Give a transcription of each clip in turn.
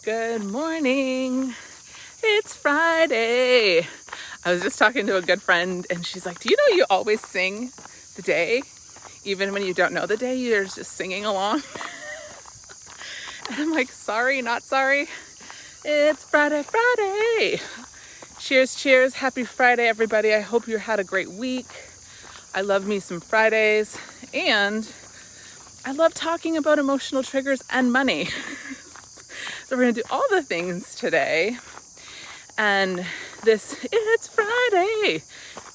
Good morning. It's Friday. I was just talking to a good friend and she's like, do you know you always sing the day? Even when you don't know the day, you're just singing along. And I'm like, sorry, not sorry. It's Friday. Cheers, cheers. Happy Friday, everybody. I hope you had a great week. I love me some Fridays. And I love talking about emotional triggers and money. So we're going to do all the things today. And it's Friday.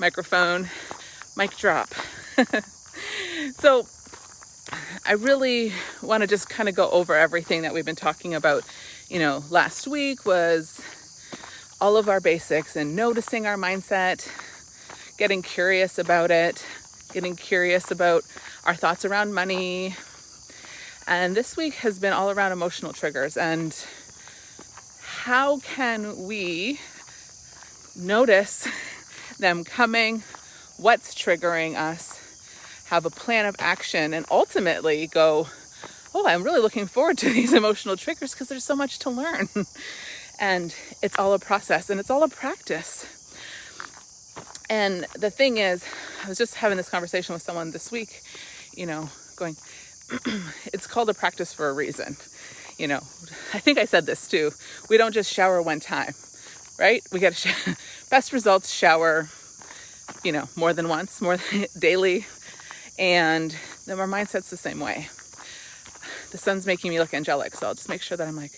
Microphone, mic drop. So I really want to just kind of go over everything that we've been talking about. Last week was all of our basics and noticing our mindset, getting curious about it, getting curious about our thoughts around money. And this week has been all around emotional triggers and how can we notice them coming, what's triggering us, have a plan of action, and ultimately go, oh, I'm really looking forward to these emotional triggers because there's so much to learn. And it's all a process and it's all a practice. And the thing is, I was just having this conversation with someone this week, going, it's called a practice for a reason. I think I said this too. We don't just shower one time, right? We get best results shower, more than once, more than daily. And then our mindset's the same way. The sun's making me look angelic. So I'll just make sure that I'm like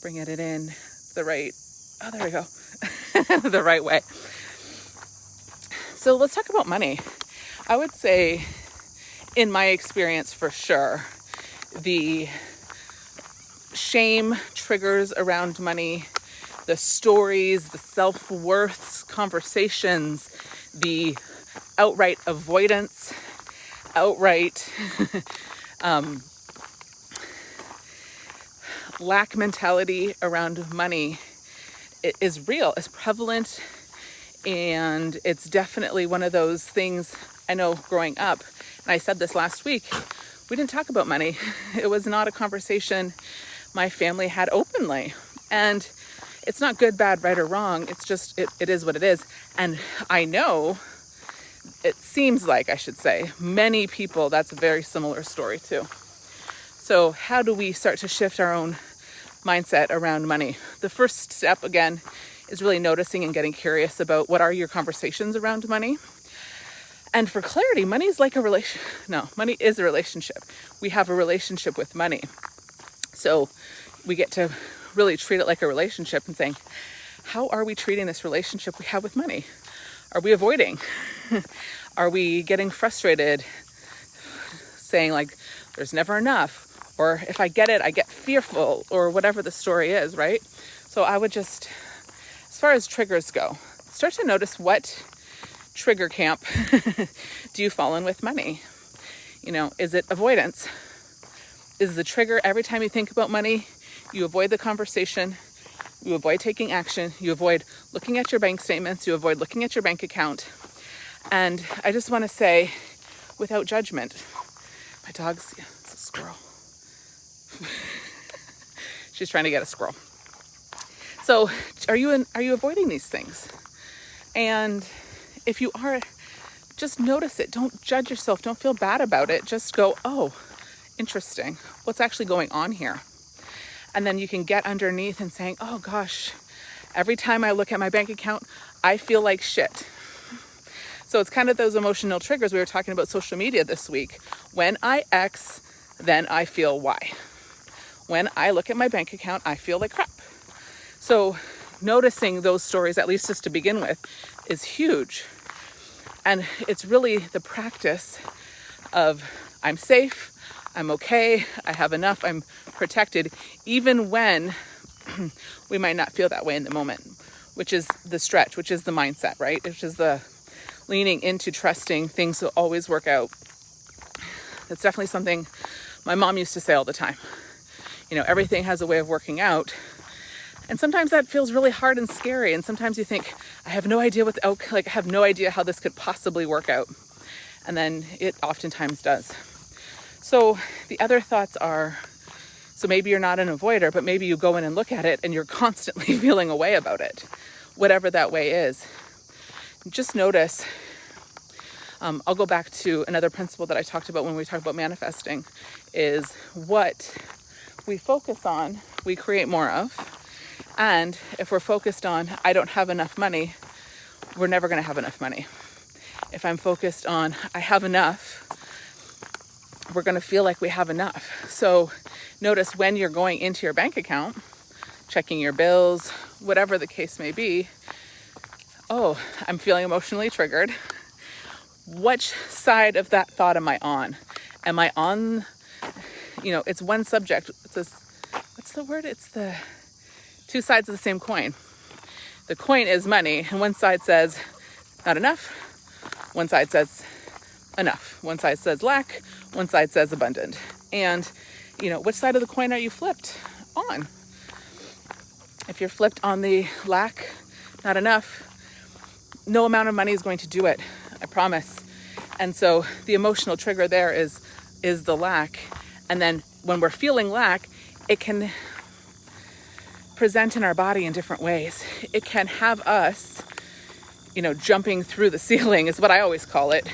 bringing it in the right, there we go, the right way. So let's talk about money. I would say in my experience for sure, the shame triggers around money, the stories, the self-worth conversations, the outright avoidance, outright lack mentality around money is real, is prevalent, and it's definitely one of those things. I know growing up, and I said this last week, we didn't talk about money. It was not a conversation my family had openly. And it's not good, bad, right, or wrong. It's just, it is what it is. And I know, it seems like, I should say, many people, that's a very similar story too. So how do we start to shift our own mindset around money? The first step, again, is really noticing and getting curious about what are your conversations around money. And for clarity, money is like money is a relationship. We have a relationship with money. So we get to really treat it like a relationship and saying, how are we treating this relationship we have with money? Are we avoiding? Are we getting frustrated? Saying like, there's never enough. Or if I get it, I get fearful, or whatever the story is, right? So I would just, as far as triggers go, start to notice what trigger camp do you fall in with money? Is it avoidance? Is the trigger every time you think about money, you avoid the conversation, you avoid taking action, you avoid looking at your bank statements, you avoid looking at your bank account. And I just want to say, without judgment, my dog's, it's a squirrel. She's trying to get a squirrel. So are you avoiding these things? And if you are, just notice it. Don't judge yourself. Don't feel bad about it. Just go, oh, interesting. What's actually going on here? And then you can get underneath and saying, oh gosh, every time I look at my bank account, I feel like shit. So it's kind of those emotional triggers. We were talking about social media this week. When I X, then I feel Y. When I look at my bank account, I feel like crap. So noticing those stories, at least just to begin with, is huge. And it's really the practice of I'm safe, I'm okay, I have enough, I'm protected, even when we might not feel that way in the moment, which is the stretch, which is the mindset, right? Which is the leaning into trusting things will always work out. That's definitely something my mom used to say all the time. Everything has a way of working out. And sometimes that feels really hard and scary. And sometimes you think, I have no idea I have no idea how this could possibly work out. And then it oftentimes does. So the other thoughts are So maybe you're not an avoider, but maybe you go in and look at it and you're constantly feeling a way about it, whatever that way is. Just notice, I'll go back to another principle that I talked about when we talked about manifesting, is what we focus on, we create more of. And if we're focused on, I don't have enough money, we're never going to have enough money. If I'm focused on, I have enough, we're going to feel like we have enough. So notice when you're going into your bank account, checking your bills, whatever the case may be, oh, I'm feeling emotionally triggered. Which side of that thought am I on? Am I on, it's one subject. It's this, what's the word? It's the two sides of the same coin. The coin is money, and one side says not enough. One side says enough. One side says lack. One side says abundant. And, which side of the coin are you flipped on? If you're flipped on the lack, not enough, no amount of money is going to do it. I promise. And so the emotional trigger there is the lack. And then when we're feeling lack, it can present in our body in different ways. It can have us, jumping through the ceiling is what I always call it.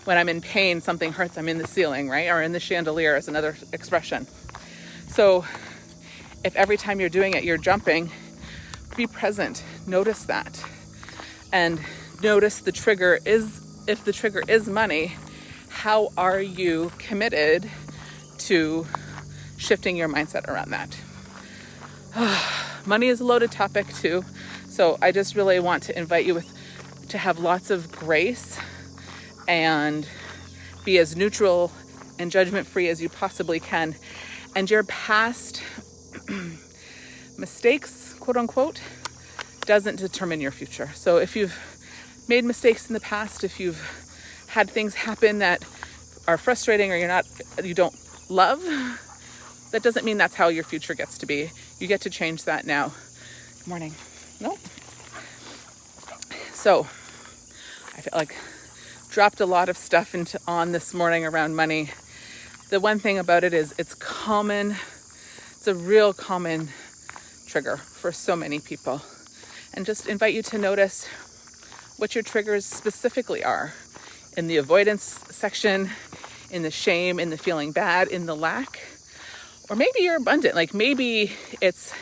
When I'm in pain, something hurts, I'm in the ceiling, right? Or in the chandelier is another expression. So if every time you're doing it, you're jumping, be present. Notice that. And notice if the trigger is money, how are you committed to shifting your mindset around that? Money is a loaded topic too. So I just really want to invite you to have lots of grace and be as neutral and judgment-free as you possibly can. And your past mistakes, quote unquote, doesn't determine your future. So if you've made mistakes in the past, if you've had things happen that are frustrating or you don't love, that doesn't mean that's how your future gets to be. You get to change that now. Good morning. No. So I feel like dropped a lot of stuff on this morning around money. The one thing about it is it's common. It's a real common trigger for so many people. And just invite you to notice what your triggers specifically are in the avoidance section, in the shame, in the feeling bad, in the lack. Or maybe you're abundant. Like maybe it's,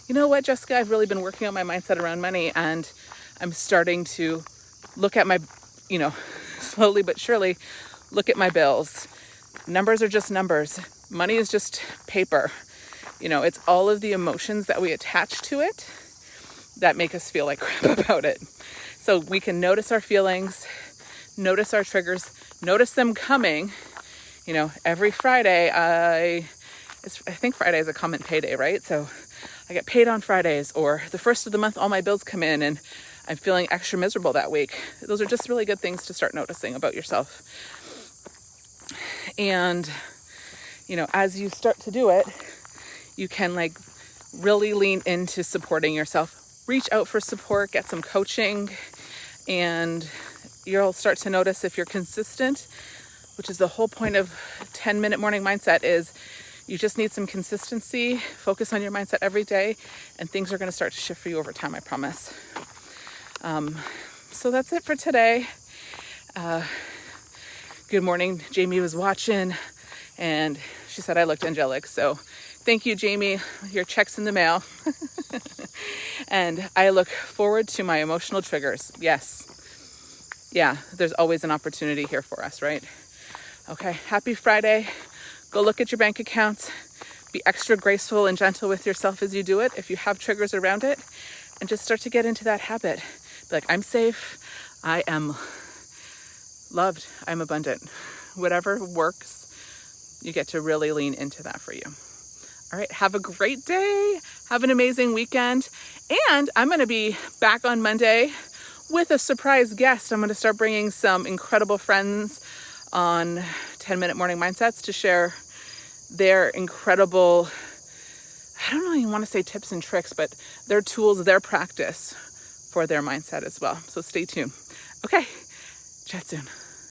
you know what, Jessica, I've really been working on my mindset around money and I'm starting to look at my, slowly but surely look at my bills. Numbers are just numbers. Money is just paper. It's all of the emotions that we attach to it that make us feel like crap about it. So we can notice our feelings, notice our triggers, notice them coming. Every Friday, I think Friday is a common payday, right? So I get paid on Fridays, or the first of the month, all my bills come in and I'm feeling extra miserable that week. Those are just really good things to start noticing about yourself. And, as you start to do it, you can really lean into supporting yourself. Reach out for support, get some coaching, and you'll start to notice if you're consistent, which is the whole point of 10-minute morning mindset, is you just need some consistency, focus on your mindset every day, and things are going to start to shift for you over time, I promise. So that's it for today. Good morning. Jamie was watching and she said I looked angelic. So thank you, Jamie. Your check's in the mail. And I look forward to my emotional triggers. Yes. Yeah, there's always an opportunity here for us, right? Okay, happy Friday. Go look at your bank accounts. Be extra graceful and gentle with yourself as you do it, if you have triggers around it, and just start to get into that habit. Be like, I'm safe. I am loved. I'm abundant. Whatever works, you get to really lean into that for you. All right, have a great day. Have an amazing weekend. And I'm going to be back on Monday with a surprise guest. I'm going to start bringing some incredible friends on 10-minute morning mindsets to share their incredible, I don't really want to say tips and tricks, but their tools, their practice for their mindset as well. So stay tuned. Okay, chat soon.